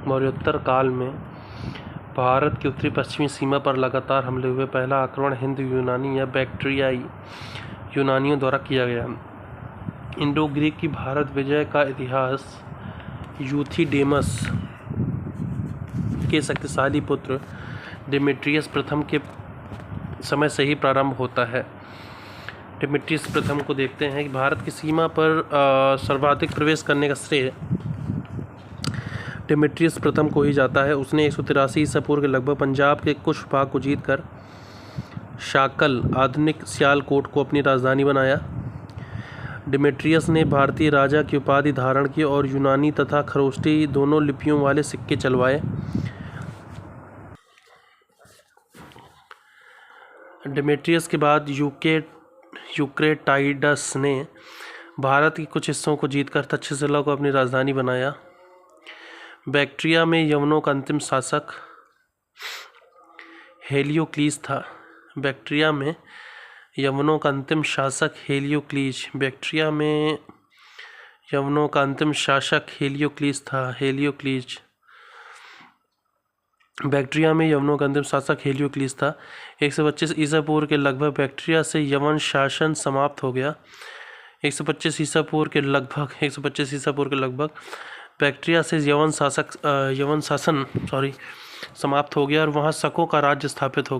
मौर्योत्तर काल में भारत की उत्तरी पश्चिमी सीमा पर लगातार हमले हुए। पहला आक्रमण हिंद यूनानी या बैक्ट्रियाई यूनानियों द्वारा किया गया। इंडो ग्रीक की भारत विजय का इतिहास यूथिडेमस के शक्तिशाली पुत्र डेमेट्रियस प्रथम के समय से ही प्रारंभ होता है। डेमेट्रियस प्रथम को देखते हैं कि भारत की सीमा पर सर्वाधिक प्रवेश करने का श्रेय डेमेट्रियस प्रथम को ही जाता है। उसने 183 ईसा पूर्व के लगभग पंजाब के कुछ भाग को जीतकर शाकल आधुनिक सियालकोट को अपनी राजधानी बनाया। डेमेट्रियस ने भारतीय राजा की उपाधि धारण की और यूनानी तथा खरोष्टी दोनों लिपियों वाले सिक्के चलवाए। डेमेट्रियस के बाद यूक्रेटाइडस ने भारत के कुछ हिस्सों को जीतकर तक्षशिला को अपनी राजधानी बनाया। बैक्ट्रिया में यवनों का अंतिम शासक हेलियोक्लीस था। बैक्ट्रिया में यवनों का अंतिम शासक हेलियोक्लीस बैक्ट्रिया में यवनों का अंतिम शासक हेलियोक्लीस था। बैक्ट्रिया में यवनों का अंतिम शासक हेलियोक्लीस था। 125 ईसा पूर्व के लगभग बैक्ट्रिया से यवन शासन समाप्त हो गया। 125 ईसा पूर्व के लगभग बैक्ट्रिया से यवन शासन समाप्त हो गया और वहाँ शकों का राज्य स्थापित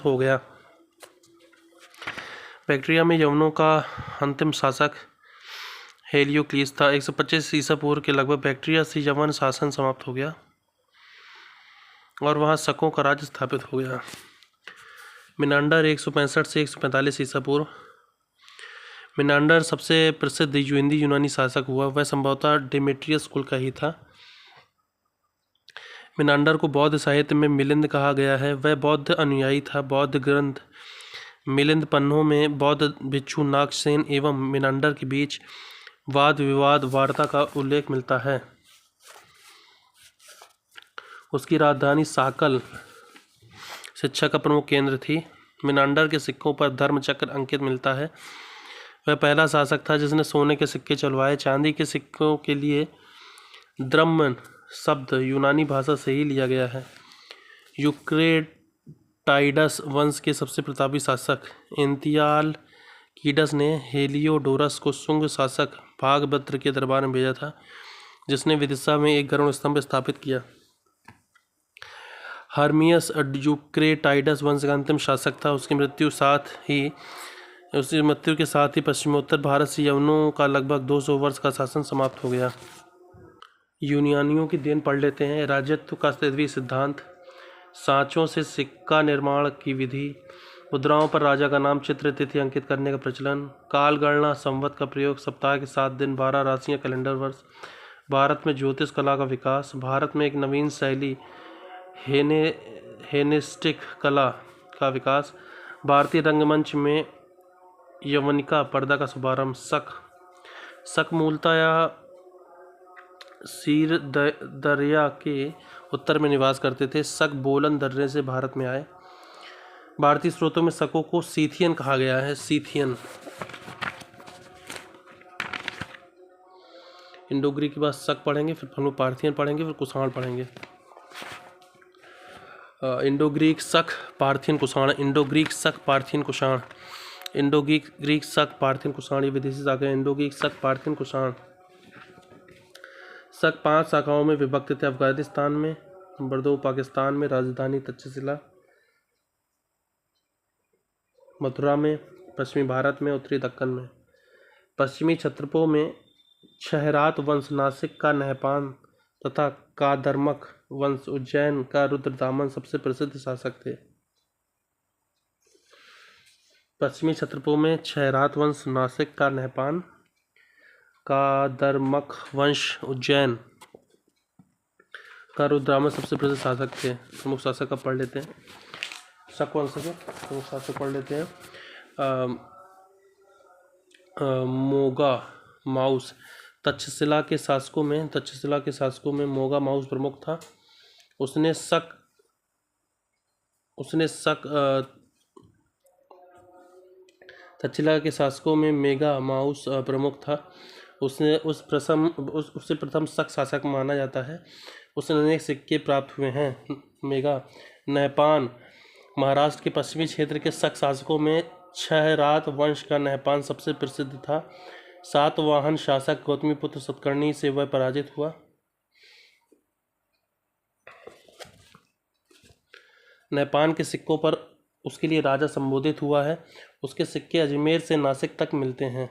हो गया। बैक्ट्रिया में यवनों का अंतिम शासक हेलियोक्लीस था। 125 ईसा पूर्व के लगभग बैक्ट्रिया से यवन शासन समाप्त हो गया और वहाँ शकों का राज्य स्थापित हो गया। मिनांडर 165 से 145 ईसा पूर्व। मिनांडर सबसे प्रसिद्ध हिंदी यूनानी शासक हुआ। वह संभवतः डेमेट्रियस कुल का ही था। मिनांडर को बौद्ध साहित्य में मिलिंद कहा गया है। वह बौद्ध अनुयायी था। बौद्ध ग्रंथ मिलिंद पन्नों में बौद्ध भिक्षु नागसेन एवं मिनांडर के बीच वाद विवाद वार्ता का उल्लेख मिलता है। उसकी राजधानी साकल शिक्षा का प्रमुख केंद्र थी। मिनांडर के सिक्कों पर धर्मचक्र अंकित मिलता है। वह पहला शासक था जिसने सोने के सिक्के चलवाए। चांदी के सिक्कों के लिए द्रम्न शब्द यूनानी भाषा से ही लिया गया है। यूक्रेटाइडस वंश के सबसे प्रतापी शासक एंतियालकीडस ने हेलियोडोरस को शुंग शासक भागभद्र के दरबार में भेजा था, जिसने विदिशा में एक गरुड़ स्तंभ स्थापित किया। हर्मियस यूक्रेटाइडस वंश का अंतिम शासक था। उसकी मृत्यु के साथ ही पश्चिमोत्तर भारत से यवनों का लगभग 200 वर्ष का शासन समाप्त हो गया। यूनानियों की देन पढ़ लेते हैं। राजत्व का तत्वीय सिद्धांत, सांचों से सिक्का निर्माण की विधि, मुद्राओं पर राजा का नाम, चित्र, तिथि अंकित करने का प्रचलन, काल गणना, संवत का प्रयोग, सप्ताह के 7 दिन, 12 राशियाँ, कैलेंडर वर्ष, भारत में ज्योतिष कला का विकास, भारत में एक नवीन शैली हेलेनिस्टिक कला का विकास, भारतीय रंगमंच में यवनिका पर्दा का शुभारंभ। शक मूलतः सीर दरिया के उत्तर में निवास करते थे। शक बोलन दर्रे से भारत में आए। भारतीय स्रोतों में शकों को सीथियन कहा गया है। सीथियन इंडो ग्रीक के बाद शक पढ़ेंगे, फिर हम लोग पार्थियन पढ़ेंगे, फिर कुषाण पढ़ेंगे। इंडो ग्रीक शक पार्थियन कुषाण। इंडो ग्रीक शक पार्थियन कुषाण। इंडो ग्रीक शक पार्थियन कुषाण ये विदेशी शाखा है। इंडो ग्रीक शक पार्थियन कुषाण। शक 5 शाखाओं में विभक्त थे। अफगानिस्तान में, नंबर 2 पाकिस्तान में, राजधानी तक्षशिला, मथुरा में, पश्चिमी भारत में, उत्तरी दक्कन में। पश्चिमी क्षत्रपों में क्षहरात वंश नासिक का नहपान तथा कादर्मक वंश उज्जैन का रुद्रदामन सबसे प्रसिद्ध शासक थे। पश्चिमी क्षत्रपों में क्षहरात वंश नासिक का नहपान, कादर्मक वंश उज्जैन का रुद्रदामन सबसे प्रसिद्ध शासक थे। प्रमुख शासक का पढ़ लेते हैं। शक वंश के प्रमुख शासक पढ़ लेते हैं। मोगा माउस। तक्षशिला के शासकों में मोगा माउस प्रमुख था। उसने शक तक्षशिला के शासकों में मेगा माउस प्रमुख था। उससे प्रथम शक शासक माना जाता है। उससे अनेक सिक्के प्राप्त हुए हैं। मेगा नहपान महाराष्ट्र के पश्चिमी क्षेत्र के शक शासकों में क्षयरात वंश का नहपान सबसे प्रसिद्ध था। सातवाहन शासक गौतमीपुत्र सतकर्णी से वह पराजित हुआ। नहपान के सिक्कों पर उसके लिए राजा संबोधित हुआ है। उसके सिक्के अजमेर से नासिक तक मिलते हैं।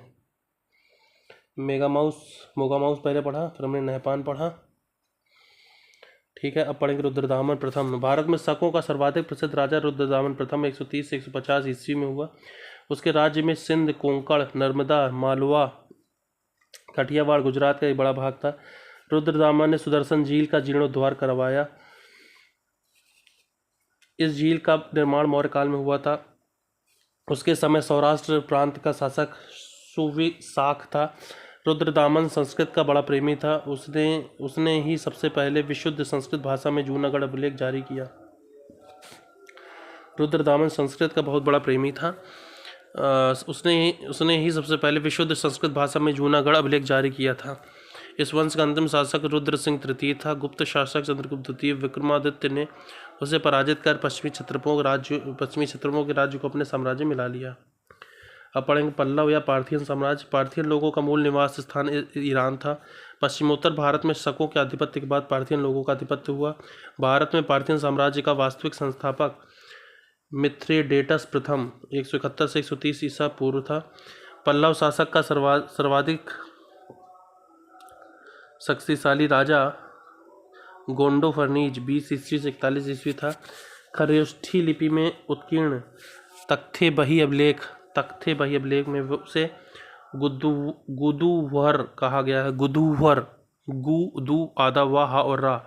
मोगामाउस पहले पढ़ा, फिर हमने नहपान पढ़ा। ठीक है, अब पढ़ेंगे रुद्रदामन प्रथम। भारत में शकों का सर्वाधिक प्रसिद्ध राजा रुद्रदामन प्रथम 130 से 150 ईस्वी में हुआ। उसके राज्य में सिंध, कोंकण, नर्मदा, मालवा, कठियावाड़, गुजरात का एक बड़ा भाग था। रुद्रदामन ने सुदर्शन झील का जीर्णोद्धार करवाया। इस झील का निर्माण मौर्य काल में हुआ था। उसके समय सौराष्ट्र प्रांत का शासक सुविशाख था। रुद्रदामन संस्कृत का बड़ा प्रेमी था। उसने ही सबसे पहले विशुद्ध संस्कृत भाषा में जूनागढ़ अभिलेख जारी किया। रुद्रदामन संस्कृत का बहुत बड़ा प्रेमी था। उसने ही सबसे पहले विशुद्ध संस्कृत भाषा में जूनागढ़ अभिलेख जारी किया था। इस वंश का अंतिम शासक रुद्र सिंह तृतीय था। गुप्त शासक चंद्रगुप्त द्वितीय विक्रमादित्य ने उसे पराजित कर पश्चिमी क्षत्रपों के राज्य को अपने साम्राज्य में ला लिया। अब पढ़ेंगे पल्लव या पार्थियन साम्राज्य। पार्थियन लोगों का मूल निवास स्थान ईरान था। पश्चिमोत्तर भारत में शकों के आधिपत्य के बाद पार्थियन लोगों का आधिपत्य हुआ। भारत में पार्थियन साम्राज्य का वास्तविक संस्थापक मिथ्रेडेटस प्रथम 171 से 130 ईसा पूर्व था। पल्लव शासक का सर्वाधिक शक्तिशाली राजा गोंडोफर्नीज 20 ईस्वी से 41 ईस्वी था। खरोष्ठी लिपि में उत्कीर्ण तख्ते बही अभिलेख में उसे गुदुवर कहा गया है। गुदुवर, गु आधा वाह हा और रा।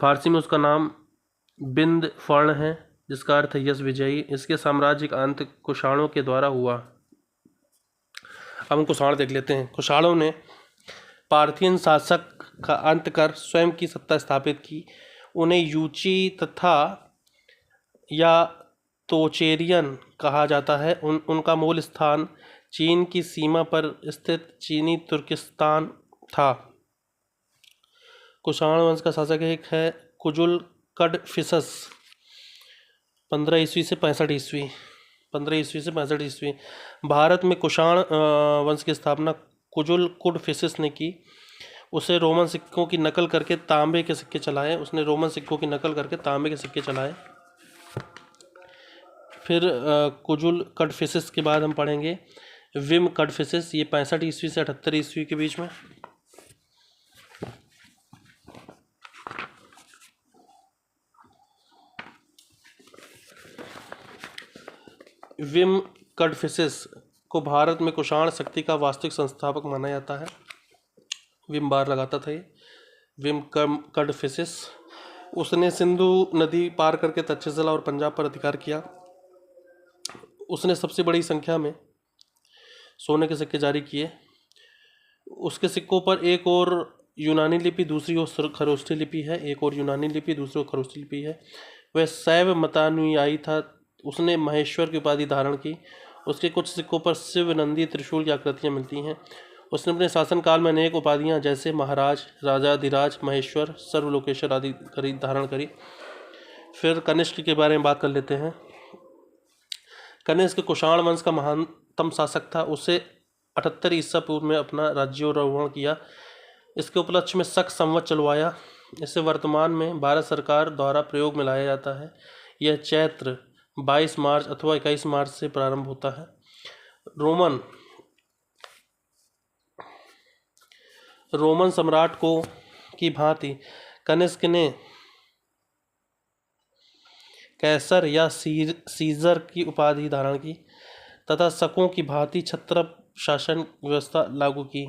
फारसी में उसका नाम बिंद फर्ण है, जिसका अर्थ है यश विजयी। इसके साम्राज्य का अंत कुषाणों के द्वारा हुआ। अब हम कुषाण देख लेते हैं। कुषाणों ने पार्थियन शासक का अंत कर स्वयं की सत्ता स्थापित की। उन्हें यूची तथा या तोचेरियन कहा जाता है। उनका मूल स्थान चीन की सीमा पर स्थित चीनी तुर्किस्तान था। कुषाण वंश का शासक एक है कुजुल कडफिसस 15 ईस्वी से 65 ईस्वी। भारत में कुषाण वंश की स्थापना कुजुल कडफिसस ने की। उसने रोमन सिक्कों की नकल करके तांबे के सिक्के चलाए। फिर कुजुल कडफिसस के बाद हम पढ़ेंगे विम कडफिसस। ये 65 ईस्वी से 78 ईस्वी के बीच में। विम कडफिसस को भारत में कुषाण शक्ति का वास्तविक संस्थापक माना जाता है। विम बार लगाता था ये। विम कडफिसस उसने सिंधु नदी पार करके तक्षशिला और पंजाब पर अधिकार किया। उसने सबसे बड़ी संख्या में सोने के सिक्के जारी किए। उसके सिक्कों पर एक और यूनानी लिपि, दूसरी ओर खरोष्ठी लिपि है। वह शैव मतानुयायी था। उसने महेश्वर की उपाधि धारण की। उसके कुछ सिक्कों पर शिव, नंदी, त्रिशूल की आकृतियाँ मिलती हैं। उसने अपने शासनकाल में अनेक उपाधियाँ जैसे महाराज, राजाधिराज, महेश्वर, सर्वलोकेश्वर आदि धारण करी। फिर कनिष्क के बारे में बात कर लेते हैं। कनिष्क कुषाण वंश का महानतम शासक था। उसे 78 ईसा पूर्व में अपना राज्यारोहण किया। इसके उपलक्ष्य में शक संवत चलवाया। इसे वर्तमान में भारत सरकार द्वारा प्रयोग में लाया जाता है। यह चैत्र 22 मार्च अथवा 21 मार्च से प्रारंभ होता है। रोमन सम्राट की भांति कनिष्क ने कैसर या सीजर की उपाधि धारण की तथा शकों की भांति क्षत्रप शासन व्यवस्था लागू की।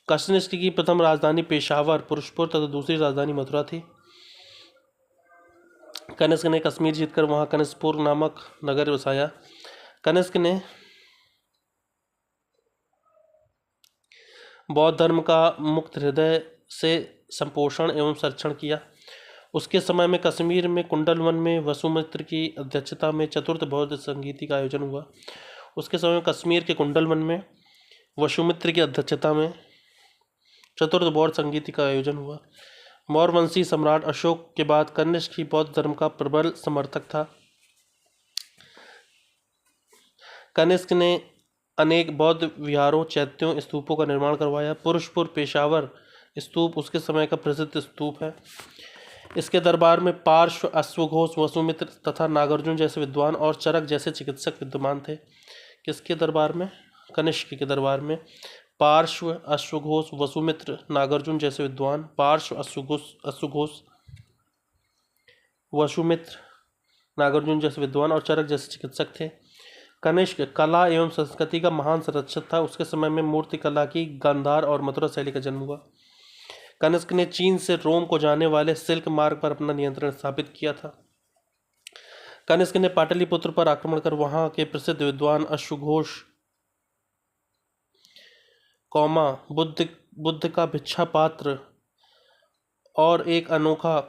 कनिष्क की प्रथम राजधानी पेशावर, पुरुषपुर तथा दूसरी राजधानी मथुरा थी। कनिष्क ने कश्मीर जीतकर वहां कनिष्कपुर नामक नगर बसाया। कनिष्क ने बौद्ध धर्म का मुक्त हृदय से संपोषण एवं संरक्षण किया। उसके समय में कश्मीर में कुंडलवन में वसुमित्र की अध्यक्षता में चतुर्थ बौद्ध संगीति का आयोजन हुआ। उसके समय में कश्मीर के कुंडलवन में वसुमित्र की अध्यक्षता में चतुर्थ बौद्ध संगीति का आयोजन हुआ। मौर्यवंशी सम्राट अशोक के बाद कनिष्क ही बौद्ध धर्म का प्रबल समर्थक था। कनिष्क ने अनेक बौद्ध विहारों, चैत्यों, स्तूपों का निर्माण करवाया। पुरुषपुर पेशावर स्तूप उसके समय का प्रसिद्ध स्तूप है। इसके दरबार में पार्श्व, अश्वघोष, वसुमित्र तथा नागार्जुन जैसे विद्वान और चरक जैसे चिकित्सक विद्यमान थे। किसके दरबार में? कनिष्क के दरबार में पार्श्व, अश्वघोष, वसुमित्र, नागार्जुन जैसे विद्वान, पार्श्व, अश्वघोष, वसुमित्र, नागार्जुन जैसे विद्वान और चरक जैसे चिकित्सक थे। कनिष्क कला एवं संस्कृति का महान संरक्षक था। उसके समय में मूर्ति कला की गांधार और मथुरा शैली का जन्म हुआ। कनिष्क ने चीन से रोम को जाने वाले सिल्क मार्ग पर अपना नियंत्रण स्थापित किया था। कनिष्क ने पाटलिपुत्र पर आक्रमण कर वहां के प्रसिद्ध विद्वान अश्वघोष, बुद्ध का भिक्षा पात्र और एक अनोखा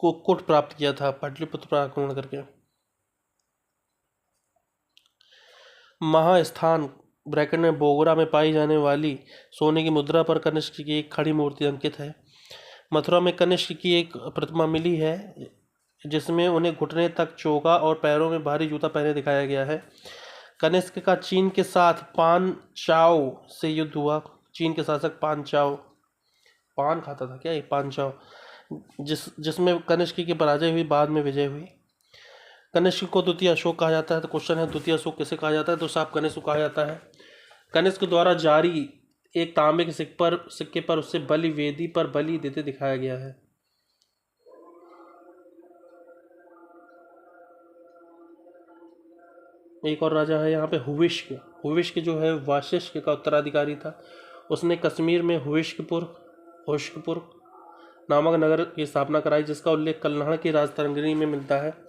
कुट प्राप्त किया था पाटलिपुत्र पर आक्रमण करके। महास्थान ब्रैकेट में बोगरा में पाई जाने वाली सोने की मुद्रा पर कनिष्क की एक खड़ी मूर्ति अंकित है। मथुरा में कनिष्क की एक प्रतिमा मिली है जिसमें उन्हें घुटने तक चोगा और पैरों में भारी जूता पहने दिखाया गया है। कनिष्क का चीन के साथ पान चाओ से युद्ध हुआ। चीन के शासक पान चाओ, पान खाता था क्या ये पान चाओ, जिसमें कनिष्क की पराजय हुई, बाद में विजय हुई। कनिष्क को द्वितीय अशोक कहा जाता है। तो क्वेश्चन है द्वितीय अशोक किसे कहा जाता है? तो साहब कनिष्क को कहा जाता है। कनिष्क द्वारा जारी एक तांबे के सिक्के पर उससे बलि वेदी पर बलि देते दिखाया गया है। एक और राजा है यहाँ पे हुविष्क। हुविष्क जो है वाशिष्ठ का उत्तराधिकारी था। उसने कश्मीर में हुविष्कपुर नामक नगर की स्थापना कराई, जिसका उल्लेख कल्हड़ की राजतरंगिणी में मिलता है।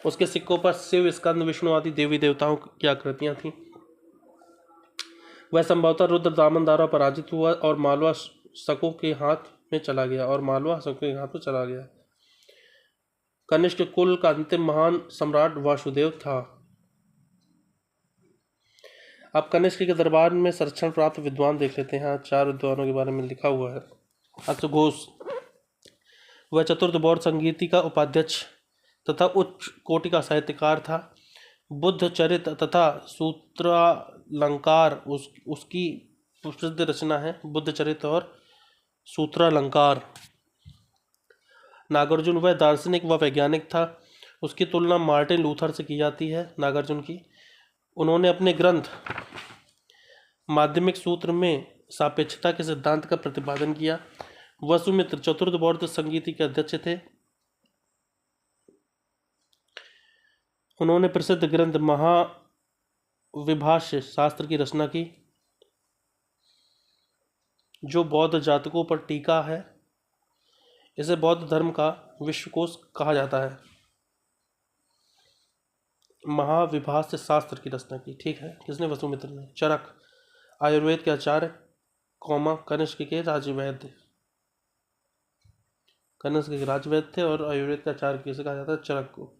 उसके सिक्कों पर शिव, स्कंद, विष्णु आदि देवी देवताओं की आकृतियां थीं। वह संभवतः रुद्र दामन द्वारा पराजित हुआ और मालवा शकों के हाथ में चला गया। कनिष्क कुल का अंतिम महान सम्राट वासुदेव था। अब कनिष्क के दरबार में संरक्षण प्राप्त विद्वान देख लेते हैं। 4 विद्वानों के बारे में लिखा हुआ है। अश्वघोष, वह चतुर्थ बौद्ध संगीति का उपाध्यक्ष तथा उच्च कोटि का साहित्यकार था। बुद्ध चरित तथा सूत्रालंकार उसकी प्रसिद्ध रचना है। बुद्ध चरित और सूत्रालंकार। नागार्जुन, वह दार्शनिक व वैज्ञानिक था। उसकी तुलना मार्टिन लूथर से की जाती है। नागार्जुन की उन्होंने अपने ग्रंथ माध्यमिक सूत्र में सापेक्षता के सिद्धांत का प्रतिपादन किया। वसुमित्र चतुर्थ बौद्ध संगीति के अध्यक्ष थे। उन्होंने प्रसिद्ध ग्रंथ महाविभाष्य शास्त्र की रचना की, जो बौद्ध जातकों पर टीका है। इसे बौद्ध धर्म का विश्वकोश कहा जाता है। महाविभाष्य शास्त्र की रचना की, ठीक है, किसने? वसुमित्र ने। चरक, आयुर्वेद के आचार्य, कनिष्क के राजवैद्य। कनिष्क के राजवैद्य थे और आयुर्वेद का आचार्य किसे कहा जाता है? चरक को।